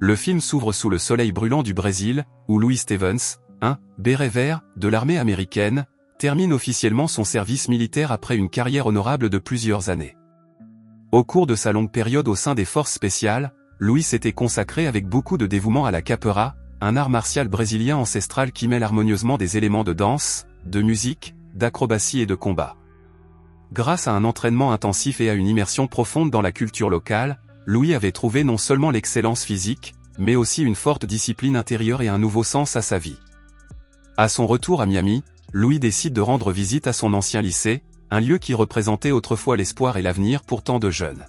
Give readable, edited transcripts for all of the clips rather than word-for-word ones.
Le film s'ouvre sous le soleil brûlant du Brésil, où Louis Stevens, un béret vert de l'armée américaine, termine officiellement son service militaire après une carrière honorable de plusieurs années. Au cours de sa longue période au sein des forces spéciales, Louis s'était consacré avec beaucoup de dévouement à la capoeira, un art martial brésilien ancestral qui mêle harmonieusement des éléments de danse, de musique, d'acrobatie et de combat. Grâce à un entraînement intensif et à une immersion profonde dans la culture locale, Louis avait trouvé non seulement l'excellence physique, mais aussi une forte discipline intérieure et un nouveau sens à sa vie. À son retour à Miami, Louis décide de rendre visite à son ancien lycée, un lieu qui représentait autrefois l'espoir et l'avenir pour tant de jeunes.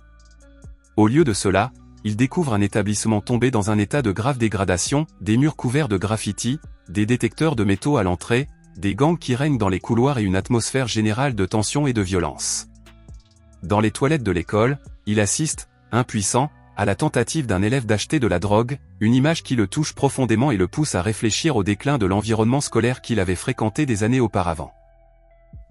Au lieu de cela, il découvre un établissement tombé dans un état de grave dégradation, des murs couverts de graffitis, des détecteurs de métaux à l'entrée, des gangs qui règnent dans les couloirs et une atmosphère générale de tension et de violence. Dans les toilettes de l'école, il assiste, impuissant, à la tentative d'un élève d'acheter de la drogue, une image qui le touche profondément et le pousse à réfléchir au déclin de l'environnement scolaire qu'il avait fréquenté des années auparavant.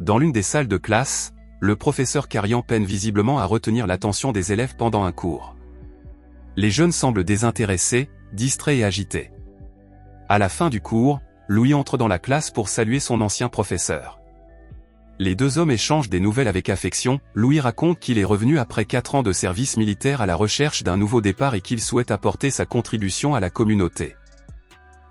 Dans l'une des salles de classe, le professeur Carian peine visiblement à retenir l'attention des élèves pendant un cours. Les jeunes semblent désintéressés, distraits et agités. À la fin du cours, Louis entre dans la classe pour saluer son ancien professeur. Les deux hommes échangent des nouvelles avec affection. Louis raconte qu'il est revenu après 4 ans de service militaire à la recherche d'un nouveau départ et qu'il souhaite apporter sa contribution à la communauté.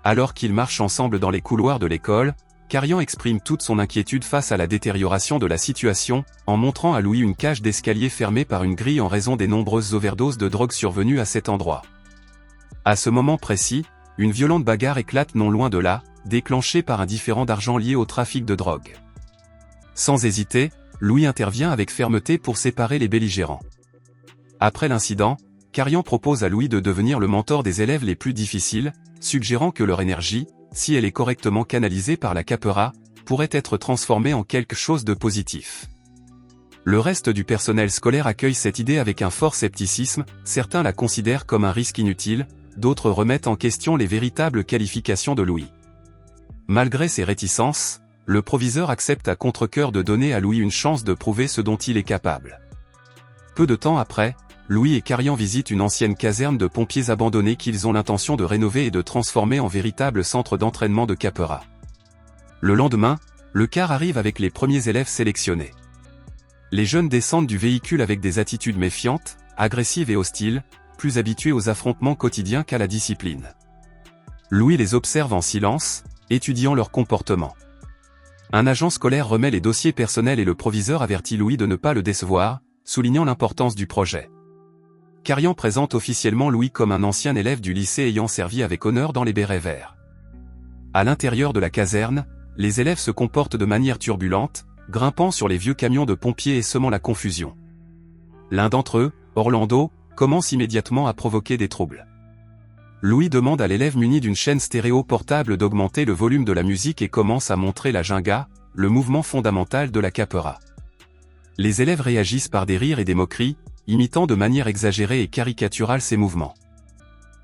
Alors qu'ils marchent ensemble dans les couloirs de l'école, Carian exprime toute son inquiétude face à la détérioration de la situation, en montrant à Louis une cage d'escalier fermée par une grille en raison des nombreuses overdoses de drogue survenues à cet endroit. À ce moment précis, une violente bagarre éclate non loin de là, déclenchée par un différend d'argent lié au trafic de drogue. Sans hésiter, Louis intervient avec fermeté pour séparer les belligérants. Après l'incident, Carian propose à Louis de devenir le mentor des élèves les plus difficiles, suggérant que leur énergie, si elle est correctement canalisée par la capoeira, pourrait être transformée en quelque chose de positif. Le reste du personnel scolaire accueille cette idée avec un fort scepticisme, certains la considèrent comme un risque inutile, d'autres remettent en question les véritables qualifications de Louis. Malgré ses réticences, le proviseur accepte à contre-cœur de donner à Louis une chance de prouver ce dont il est capable. Peu de temps après, Louis et Carian visitent une ancienne caserne de pompiers abandonnée qu'ils ont l'intention de rénover et de transformer en véritable centre d'entraînement de capoeira. Le lendemain, le car arrive avec les premiers élèves sélectionnés. Les jeunes descendent du véhicule avec des attitudes méfiantes, agressives et hostiles, plus habitués aux affrontements quotidiens qu'à la discipline. Louis les observe en silence, étudiant leur comportement. Un agent scolaire remet les dossiers personnels et le proviseur avertit Louis de ne pas le décevoir, soulignant l'importance du projet. Carian présente officiellement Louis comme un ancien élève du lycée ayant servi avec honneur dans les bérets verts. À l'intérieur de la caserne, les élèves se comportent de manière turbulente, grimpant sur les vieux camions de pompiers et semant la confusion. L'un d'entre eux, Orlando, commence immédiatement à provoquer des troubles. Louis demande à l'élève muni d'une chaîne stéréo portable d'augmenter le volume de la musique et commence à montrer la ginga, le mouvement fondamental de la capoeira. Les élèves réagissent par des rires et des moqueries, imitant de manière exagérée et caricaturale ces mouvements.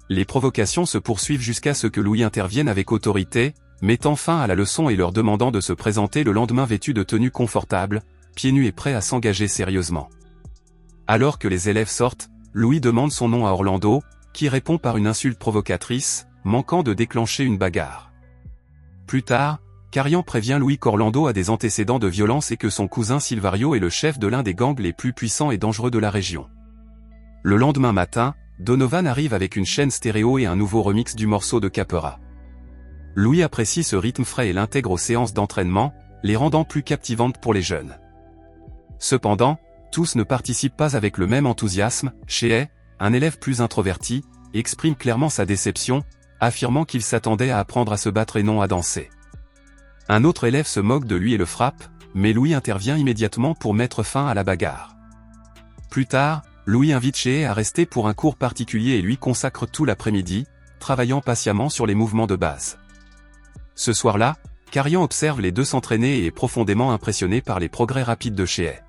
Les provocations se poursuivent jusqu'à ce que Louis intervienne avec autorité, mettant fin à la leçon et leur demandant de se présenter le lendemain vêtus de tenues confortables, pieds nus et prêts à s'engager sérieusement. Alors que les élèves sortent, Louis demande son nom à Orlando, qui répond par une insulte provocatrice, manquant de déclencher une bagarre. Plus tard, Carian prévient Louis qu'Orlando a des antécédents de violence et que son cousin Silvario est le chef de l'un des gangs les plus puissants et dangereux de la région. Le lendemain matin, Donovan arrive avec une chaîne stéréo et un nouveau remix du morceau de capoeira. Louis apprécie ce rythme frais et l'intègre aux séances d'entraînement, les rendant plus captivantes pour les jeunes. Cependant, tous ne participent pas avec le même enthousiasme. Shea, un élève plus introverti, exprime clairement sa déception, affirmant qu'il s'attendait à apprendre à se battre et non à danser. Un autre élève se moque de lui et le frappe, mais Louis intervient immédiatement pour mettre fin à la bagarre. Plus tard, Louis invite Shea à rester pour un cours particulier et lui consacre tout l'après-midi, travaillant patiemment sur les mouvements de base. Ce soir-là, Carian observe les deux s'entraîner et est profondément impressionné par les progrès rapides de Shea.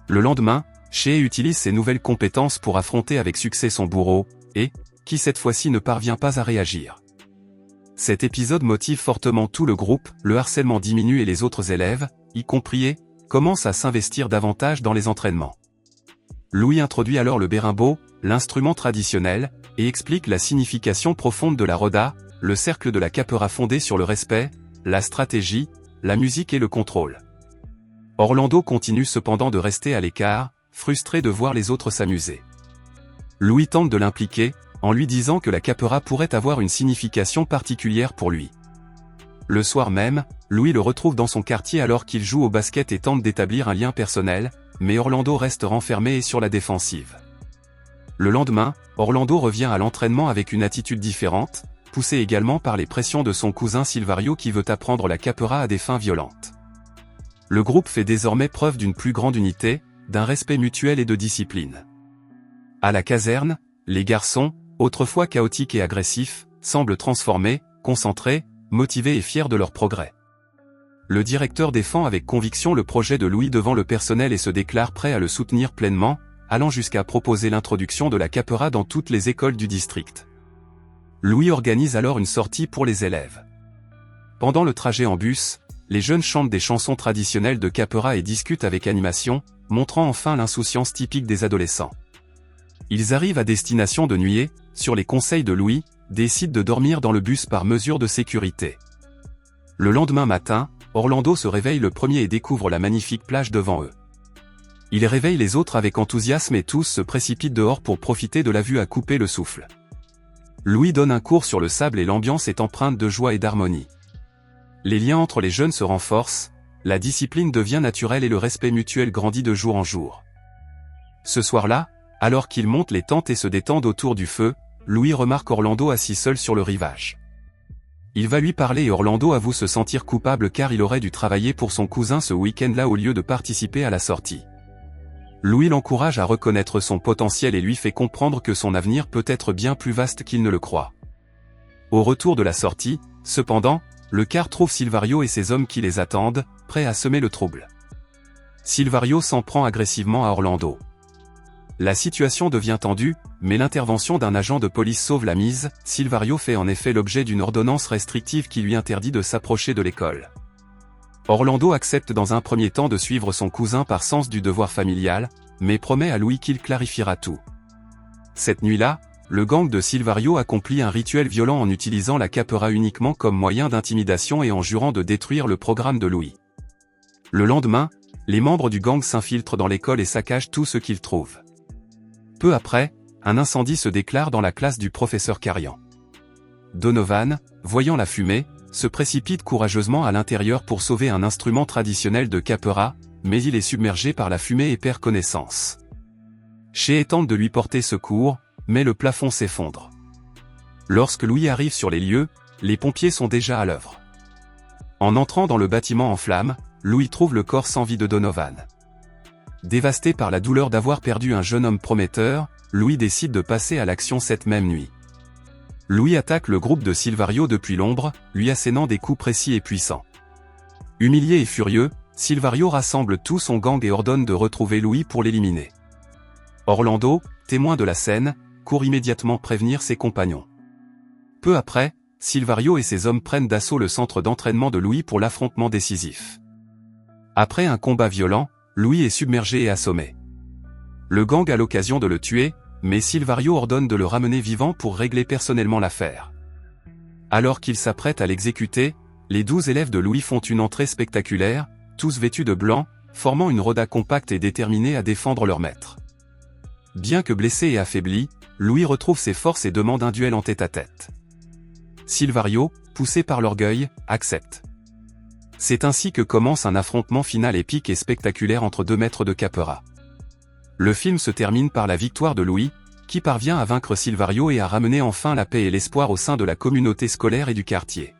Le lendemain, Shea utilise ses nouvelles compétences pour affronter avec succès son bourreau, et, qui cette fois-ci ne parvient pas à réagir. Cet épisode motive fortement tout le groupe, le harcèlement diminue et les autres élèves, y compris, commencent à s'investir davantage dans les entraînements. Louis introduit alors le bérimbo, l'instrument traditionnel, et explique la signification profonde de la Roda, le cercle de la Capoeira fondé sur le respect, la stratégie, la musique et le contrôle. Orlando continue cependant de rester à l'écart, frustré de voir les autres s'amuser. Louis tente de l'impliquer, en lui disant que la Capoeira pourrait avoir une signification particulière pour lui. Le soir même, Louis le retrouve dans son quartier alors qu'il joue au basket et tente d'établir un lien personnel, mais Orlando reste renfermé et sur la défensive. Le lendemain, Orlando revient à l'entraînement avec une attitude différente, poussé également par les pressions de son cousin Silvario qui veut apprendre la Capoeira à des fins violentes. Le groupe fait désormais preuve d'une plus grande unité, d'un respect mutuel et de discipline. À la caserne, les garçons, autrefois chaotiques et agressifs, semblent transformés, concentrés, motivés et fiers de leur progrès. Le directeur défend avec conviction le projet de Louis devant le personnel et se déclare prêt à le soutenir pleinement, allant jusqu'à proposer l'introduction de la Capoeira dans toutes les écoles du district. Louis organise alors une sortie pour les élèves. Pendant le trajet en bus, les jeunes chantent des chansons traditionnelles de Capoeira et discutent avec animation, montrant enfin l'insouciance typique des adolescents. Ils arrivent à destination de nuit, sur les conseils de Louis, décident de dormir dans le bus par mesure de sécurité. Le lendemain matin, Orlando se réveille le premier et découvre la magnifique plage devant eux. Il réveille les autres avec enthousiasme et tous se précipitent dehors pour profiter de la vue à couper le souffle. Louis donne un cours sur le sable et l'ambiance est empreinte de joie et d'harmonie. Les liens entre les jeunes se renforcent, la discipline devient naturelle et le respect mutuel grandit de jour en jour. Ce soir-là, alors qu'ils montent les tentes et se détendent autour du feu, Louis remarque Orlando assis seul sur le rivage. Il va lui parler et Orlando avoue se sentir coupable car il aurait dû travailler pour son cousin ce week-end-là au lieu de participer à la sortie. Louis l'encourage à reconnaître son potentiel et lui fait comprendre que son avenir peut être bien plus vaste qu'il ne le croit. Au retour de la sortie, cependant, le car trouve Silvario et ses hommes qui les attendent, prêts à semer le trouble. Silvario s'en prend agressivement à Orlando. La situation devient tendue, mais l'intervention d'un agent de police sauve la mise. Silvario fait en effet l'objet d'une ordonnance restrictive qui lui interdit de s'approcher de l'école. Orlando accepte dans un premier temps de suivre son cousin par sens du devoir familial, mais promet à Louis qu'il clarifiera tout. Cette nuit-là, le gang de Silvario accomplit un rituel violent en utilisant la Capoeira uniquement comme moyen d'intimidation et en jurant de détruire le programme de Louis. Le lendemain, les membres du gang s'infiltrent dans l'école et saccagent tout ce qu'ils trouvent. Peu après, un incendie se déclare dans la classe du professeur Carian. Donovan, voyant la fumée, se précipite courageusement à l'intérieur pour sauver un instrument traditionnel de Capoeira, mais il est submergé par la fumée et perd connaissance. Shea tente de lui porter secours, mais le plafond s'effondre. Lorsque Louis arrive sur les lieux, les pompiers sont déjà à l'œuvre. En entrant dans le bâtiment en flammes, Louis trouve le corps sans vie de Donovan. Dévasté par la douleur d'avoir perdu un jeune homme prometteur, Louis décide de passer à l'action cette même nuit. Louis attaque le groupe de Silvario depuis l'ombre, lui assénant des coups précis et puissants. Humilié et furieux, Silvario rassemble tout son gang et ordonne de retrouver Louis pour l'éliminer. Orlando, témoin de la scène, court immédiatement prévenir ses compagnons. Peu après, Silvario et ses hommes prennent d'assaut le centre d'entraînement de Louis pour l'affrontement décisif. Après un combat violent, Louis est submergé et assommé. Le gang a l'occasion de le tuer, mais Silvario ordonne de le ramener vivant pour régler personnellement l'affaire. Alors qu'il s'apprête à l'exécuter, les 12 élèves de Louis font une entrée spectaculaire, tous vêtus de blanc, formant une roda compacte et déterminée à défendre leur maître. Bien que blessé et affaibli, Louis retrouve ses forces et demande un duel en tête-à-tête. Silvario, poussé par l'orgueil, accepte. C'est ainsi que commence un affrontement final épique et spectaculaire entre deux maîtres de Capoeira. Le film se termine par la victoire de Louis, qui parvient à vaincre Silvario et à ramener enfin la paix et l'espoir au sein de la communauté scolaire et du quartier.